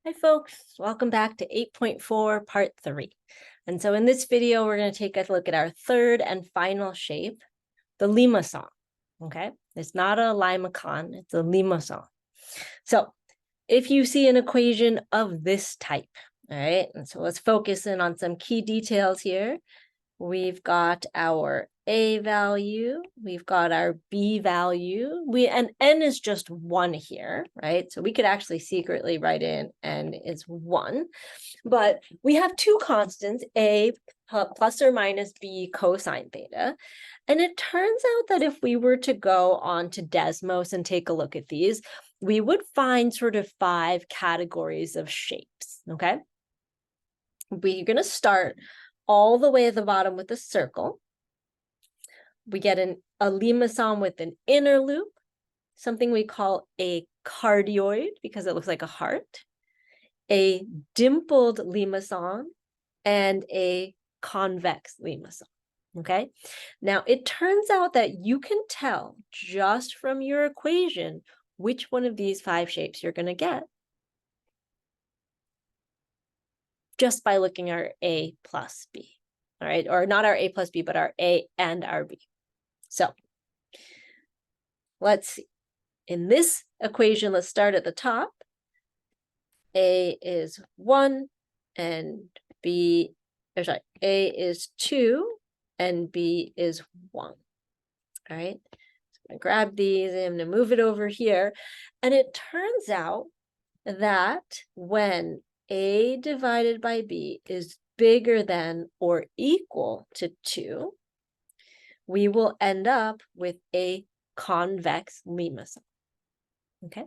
Hi folks, welcome back to 8.4 part 3. And so in this video, we're going to take a look at our third and final shape, the limacon. Okay, it's not a limacon, it's a limacon. So if you see an equation of this type, all right, and so let's focus in on some key details here. We've got our A value, we've got our B value, and N is just 1 here, right? So we could actually secretly write in N is 1, but we have two constants, A plus or minus B cosine theta. And it turns out that if we were to go on to Desmos and take a look at these, we would find sort of 5 categories of shapes, okay? We're going to start all the way at the bottom with a circle. We get a limacon with an inner loop, something we call a cardioid because it looks like a heart, a dimpled limacon, and a convex limacon. Okay, now it turns out that you can tell just from your equation which one of these 5 shapes you're going to get just by looking at our A plus B. All right, or not our A plus B, but our A and our B. So let's see. In this equation, let's start at the top. A is 1 and A is 2 and B is 1. All right, so I'm going to grab these and I'm going to move it over here. And it turns out that when A divided by B is bigger than or equal to 2, we will end up with a convex limacon. Okay.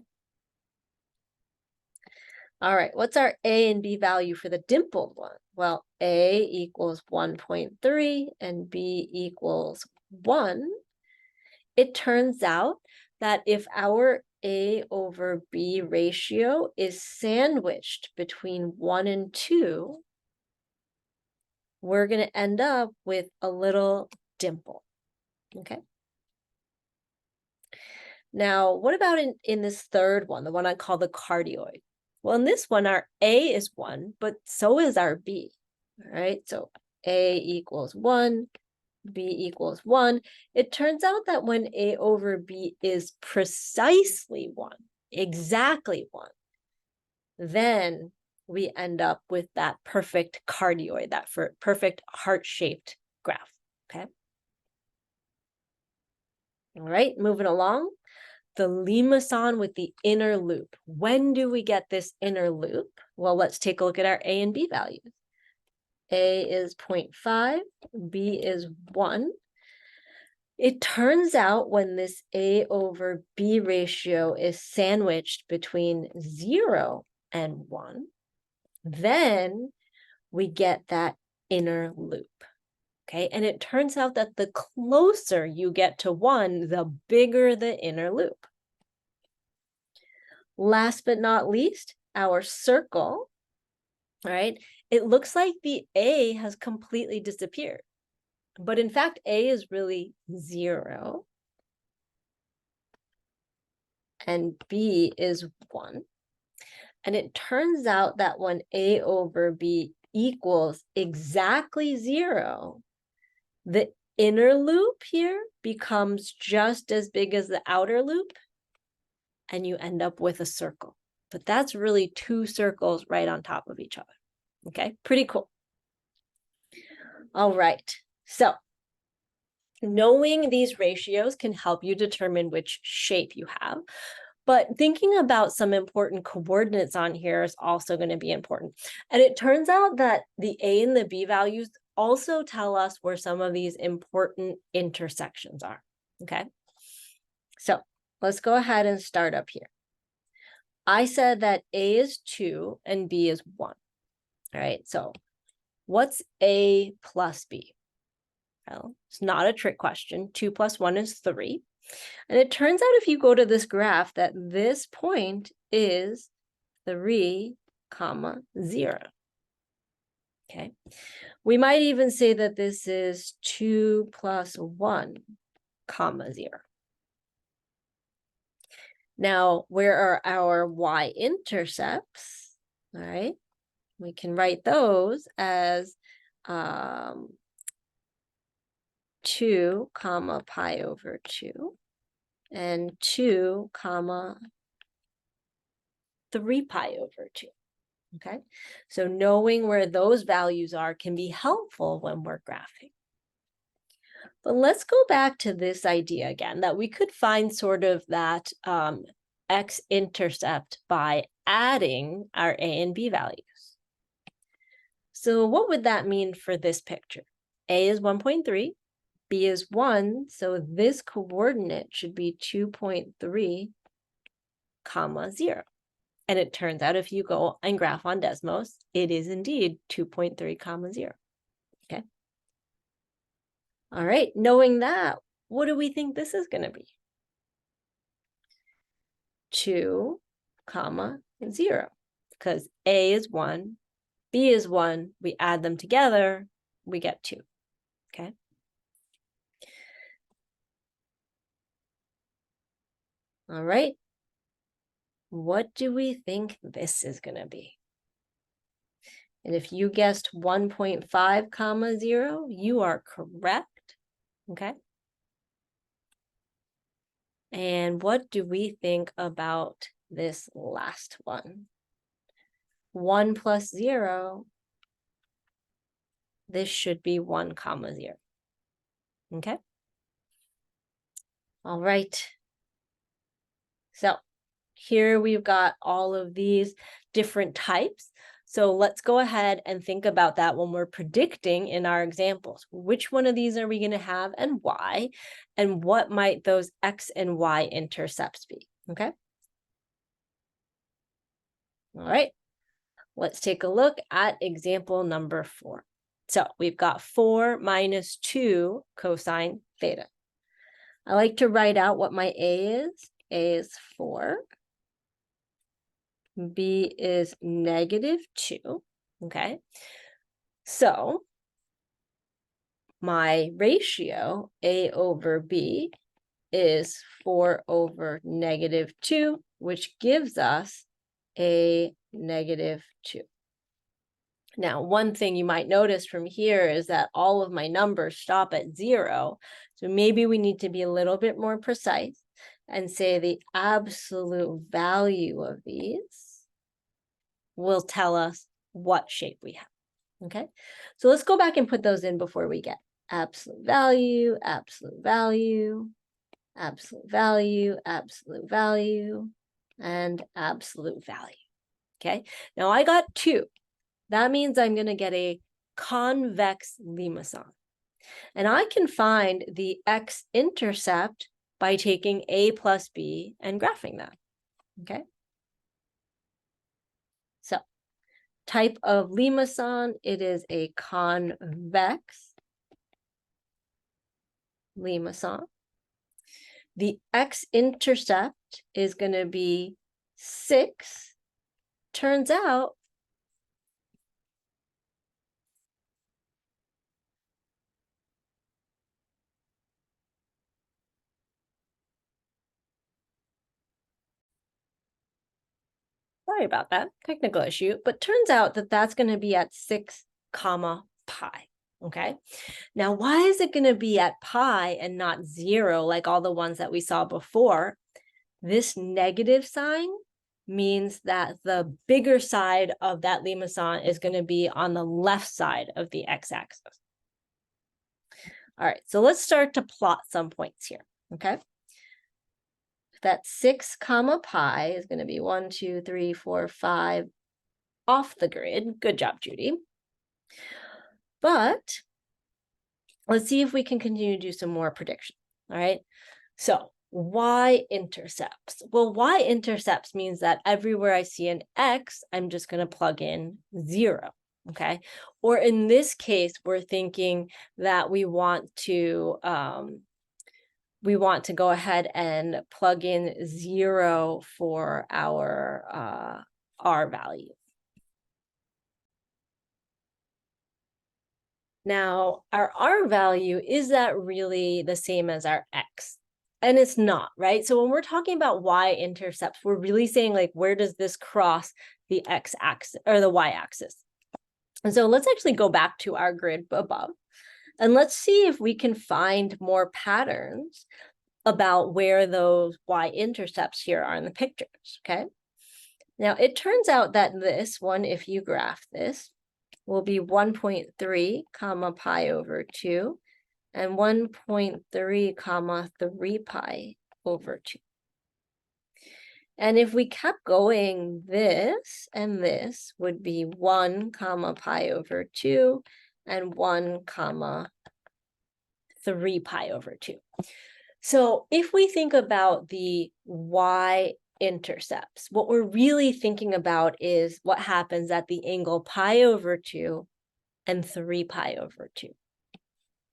All right, what's our A and B value for the dimpled one? Well, A equals 1.3 and B equals 1. It turns out that if our A over B ratio is sandwiched between 1 and 2, we're going to end up with a little dimple. Okay. Now, what about in this third one, the one I call the cardioid? Well, in this one, our A is 1, but so is our B. All right, so A equals 1, B equals 1. It turns out that when A over B is precisely 1, exactly 1, then we end up with that perfect cardioid, that perfect heart-shaped graph, okay? All right, moving along. The limacon with the inner loop. When do we get this inner loop? Well, let's take a look at our A and B values. A is 0.5, B is 1. It turns out when this A over B ratio is sandwiched between 0 and 1, then we get that inner loop. Okay, and it turns out that the closer you get to 1, the bigger the inner loop. Last but not least, our circle, all right, it looks like the A has completely disappeared. But in fact, A is really 0 and B is 1. And it turns out that when A over B equals exactly 0, the inner loop here becomes just as big as the outer loop, and you end up with a circle. But that's really 2 circles right on top of each other. Okay, pretty cool. All right, so knowing these ratios can help you determine which shape you have, but thinking about some important coordinates on here is also going to be important. And it turns out that the A and the B values also tell us where some of these important intersections are, okay? So let's go ahead and start up here. I said that A is 2 and B is 1, all right? So what's A plus B? Well, it's not a trick question. 2 plus 1 is 3. And it turns out if you go to this graph that this point is 3, 0. Okay. We might even say that this is 2 plus 1, 0. Now, where are our y-intercepts? All right, we can write those as 2 comma pi over 2 and 2 comma 3 pi over 2. Okay, so knowing where those values are can be helpful when we're graphing. But let's go back to this idea again, that we could find sort of that x-intercept by adding our a and b values. So what would that mean for this picture? A is 1.3, b is 1, so this coordinate should be 2.3 comma 0. And it turns out if you go and graph on Desmos, it is indeed 2.3 comma 0. Okay. All right, knowing that, what do we think this is going to be? 2 comma 0, because A is 1, B is 1, we add them together, we get 2. Okay. All right. What do we think this is going to be? And if you guessed 1.5 comma 0, you are correct. Okay. And what do we think about this last one? 1 plus 0, this should be 1 comma 0. Okay. All right. So here we've got all of these different types. So let's go ahead and think about that when we're predicting in our examples. Which one of these are we going to have and why? And what might those x and y intercepts be? Okay. All right. Let's take a look at example number 4. So we've got 4 minus 2 cosine theta. I like to write out what my a is. A is 4. B is negative 2. Okay. So my ratio, A over B, is 4 over negative 2, which gives us a negative 2. Now, one thing you might notice from here is that all of my numbers stop at 0. So maybe we need to be a little bit more precise and say the absolute value of these will tell us what shape we have. Okay, so let's go back and put those in before we get absolute value, absolute value, absolute value, absolute value, and absolute value. Okay, now I got 2. That means I'm going to get a convex limacon. And I can find the x-intercept by taking a plus b and graphing that. Okay. So type of limacon, it is a convex limacon. The x-intercept is going to be 6. Turns out sorry about that, technical issue, but turns out that that's going to be at 6 comma pi. Okay, now why is it going to be at pi and not 0 like all the ones that we saw before? This negative sign means that the bigger side of that limacon is going to be on the left side of the x-axis. All right, so let's start to plot some points here. Okay, that 6 comma pi is going to be 1, 2, 3, 4, 5 off the grid. Good job, Judy. But let's see if we can continue to do some more prediction. All right, so y-intercepts. Well, y-intercepts means that everywhere I see an x, I'm just going to plug in 0. Okay, or in this case, we're thinking that we want to go ahead and plug in 0 for our R value. Now, our R value, is that really the same as our X? And it's not, right? So when we're talking about y-intercepts, we're really saying like, where does this cross the x-axis or the y-axis. And so let's actually go back to our grid above, and let's see if we can find more patterns about where those y-intercepts here are in the pictures, okay? Now, it turns out that this one, if you graph this, will be 1.3 comma pi over 2 and 1.3 comma 3 pi over 2. And if we kept going, this and this would be 1 comma pi over 2 and 1 comma 3 pi over 2. So if we think about the y-intercepts, what we're really thinking about is what happens at the angle pi over 2 and 3 pi over 2.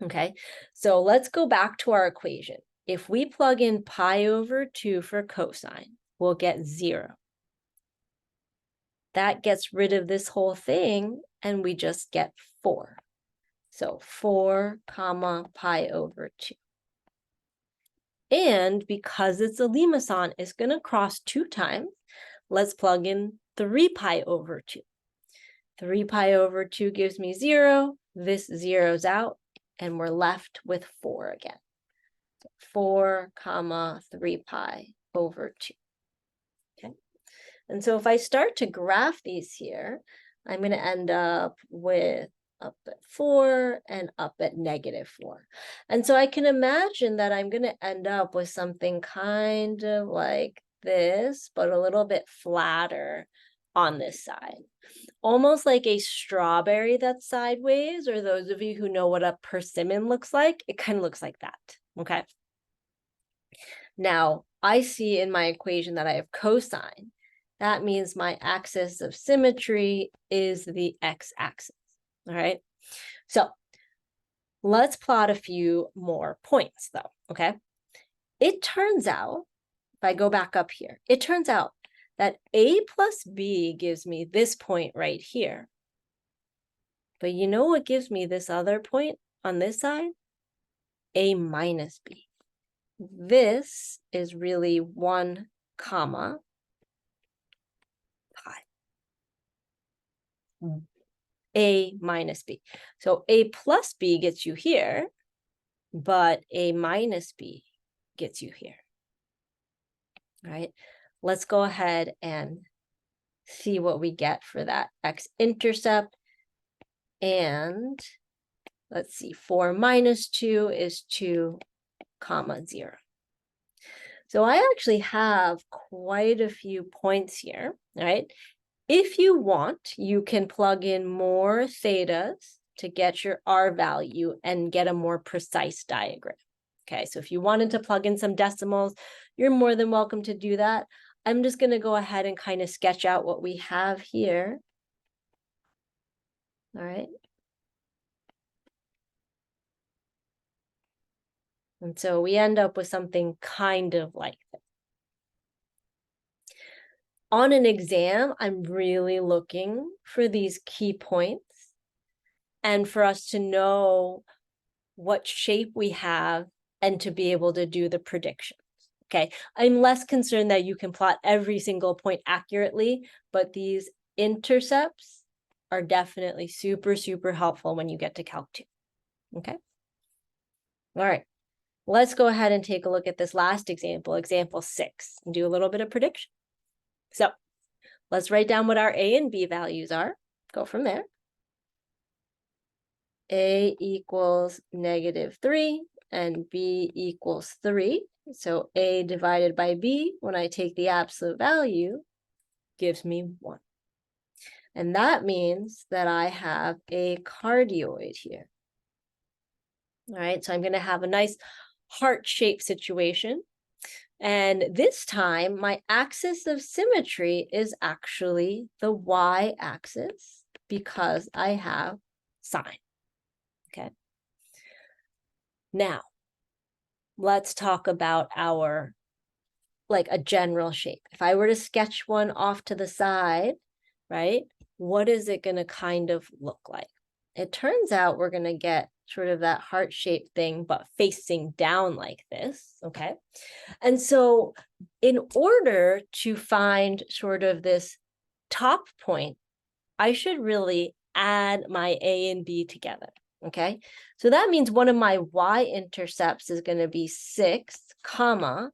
Okay, so let's go back to our equation. If we plug in pi over 2 for cosine, we'll get 0. That gets rid of this whole thing, and we just get 4. So 4 comma pi over 2. And because it's a limmason, it's going to cross 2 times. Let's plug in 3 pi over 2. 3 pi over 2 gives me 0. This zeroes out, and we're left with 4 again. So 4 comma 3 pi over 2. Okay. And so if I start to graph these here, I'm going to end up with up at 4 and up at -4. And so I can imagine that I'm going to end up with something kind of like this, but a little bit flatter on this side. Almost like a strawberry that's sideways, or those of you who know what a persimmon looks like, it kind of looks like that, okay? Now, I see in my equation that I have cosine. That means my axis of symmetry is the x-axis. All right, so let's plot a few more points though, okay? It turns out, if I go back up here, it turns out that a plus b gives me this point right here. But you know what gives me this other point on this side? A minus b. This is really 1 comma pi. A minus b. So a plus b gets you here, but a minus b gets you here. All right, let's go ahead and see what we get for that x-intercept. And let's see, 4 minus 2 is 2 comma 0. So I actually have quite a few points here, all right? If you want, you can plug in more thetas to get your R value and get a more precise diagram. Okay, so if you wanted to plug in some decimals, you're more than welcome to do that. I'm just going to go ahead and kind of sketch out what we have here. All right. And so we end up with something kind of like this. On an exam, I'm really looking for these key points and for us to know what shape we have and to be able to do the predictions. Okay, I'm less concerned that you can plot every single point accurately, but these intercepts are definitely super, super helpful when you get to Calc 2. Okay, all right, let's go ahead and take a look at this last example, example 6, and do a little bit of prediction. So let's write down what our A and B values are, go from there. A equals -3 and B equals 3. So A divided by B, when I take the absolute value, gives me 1. And that means that I have a cardioid here. All right, so I'm going to have a nice heart-shaped situation. And this time, my axis of symmetry is actually the y-axis because I have sine. Okay. Now, let's talk about our, like a general shape. If I were to sketch one off to the side, right, what is it going to kind of look like? It turns out we're going to get sort of that heart-shaped thing, but facing down like this, okay? And so in order to find sort of this top point, I should really add my A and B together, okay? So that means one of my y-intercepts is going to be 6, comma,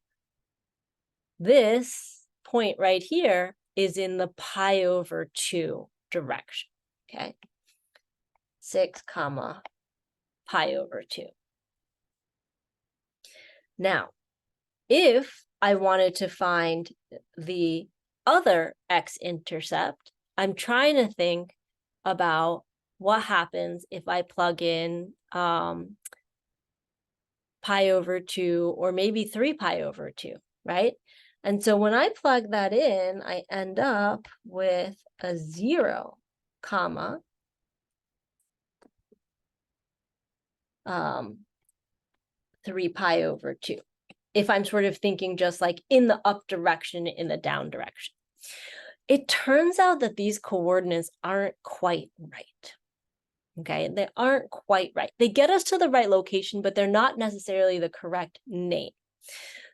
this point right here is in the pi over 2 direction, okay? 6, comma, pi over 2. Now, if I wanted to find the other x-intercept, I'm trying to think about what happens if I plug in pi over 2 or maybe 3 pi over 2, right? And so when I plug that in, I end up with a 0, comma, 3 pi over 2. If I'm sort of thinking just like in the up direction, in the down direction. It turns out that these coordinates aren't quite right. Okay, they aren't quite right. They get us to the right location, but they're not necessarily the correct name.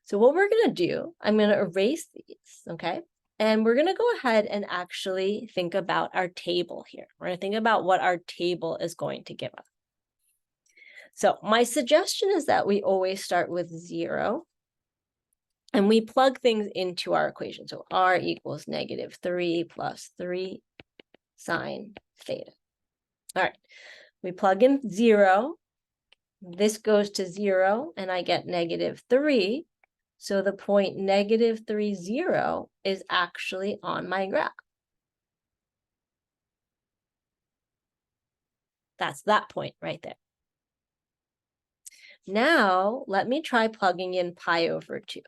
So what we're going to do, I'm going to erase these, okay? And we're going to go ahead and actually think about our table here. We're going to think about what our table is going to give us. So my suggestion is that we always start with 0. And we plug things into our equation. So r equals -3 plus 3 sine theta. All right, we plug in 0. This goes to 0, and I get -3. So the point -3, 0 is actually on my graph. That's that point right there. Now, let me try plugging in pi over 2.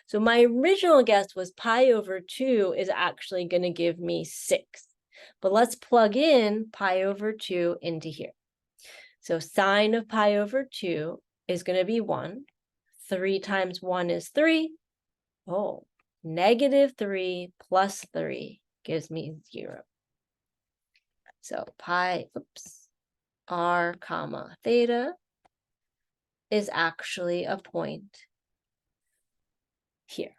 So my original guess was pi over 2 is actually going to give me 6. But let's plug in pi over 2 into here. So sine of pi over 2 is going to be 1. 3 times 1 is 3. Oh, -3 plus 3 gives me 0. So r comma theta is actually a point here.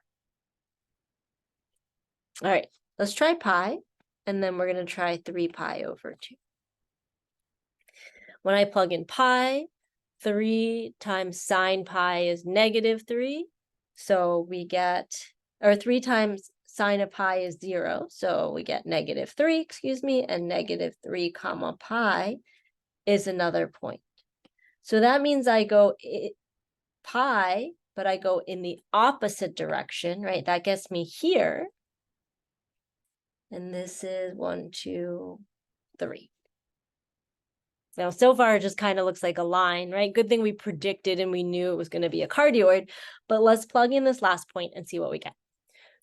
All right, let's try pi, and then we're going to try 3 pi over 2. When I plug in pi, 3 times sine pi is -3. So we get, or 3 times sine of pi is 0. So we get -3, excuse me, and -3 comma pi is another point. So that means I go pi, but I go in the opposite direction, right? That gets me here. And this is 1, 2, 3. Now, so far, it just kind of looks like a line, right? Good thing we predicted and we knew it was going to be a cardioid, but let's plug in this last point and see what we get.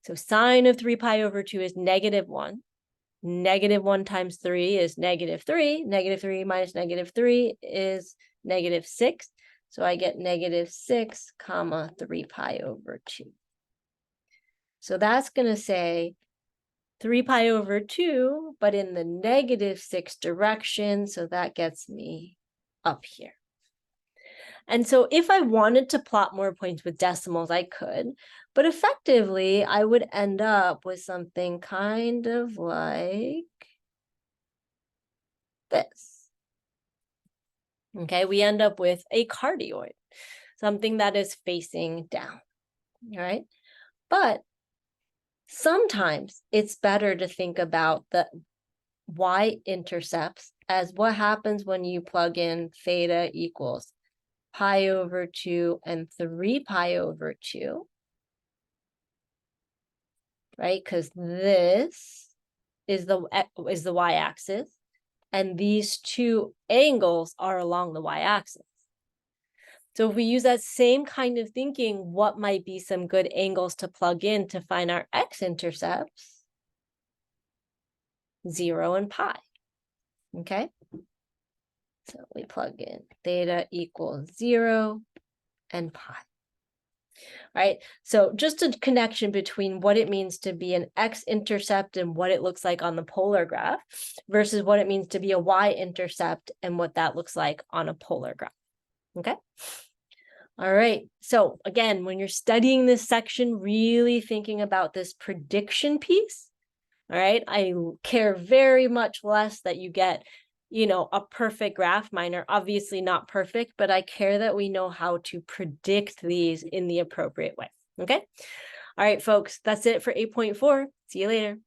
So sine of 3 pi over 2 is -1. -1 times 3 is -3. -3 minus -3 is -6. So I get -6 comma 3 pi over 2. So that's going to say 3 pi over 2, but in the -6 direction. So that gets me up here. And so if I wanted to plot more points with decimals, I could, but effectively I would end up with something kind of like this. Okay, we end up with a cardioid, something that is facing down, right? But sometimes it's better to think about the y-intercepts as what happens when you plug in theta equals pi over 2 and 3 pi over 2, right? Because this is the y-axis, and these two angles are along the y-axis. So if we use that same kind of thinking, what might be some good angles to plug in to find our x-intercepts? 0 and pi, okay? So we plug in theta equals 0 and pi. Right? So just a connection between what it means to be an x-intercept and what it looks like on the polar graph versus what it means to be a y-intercept and what that looks like on a polar graph. Okay? All right. So again, when you're studying this section, really thinking about this prediction piece, All right. I care very much less that you get, you know, a perfect graph. Mine are obviously not perfect, but I care that we know how to predict these in the appropriate way. Okay. All right, folks, that's it for 8.4. See you later.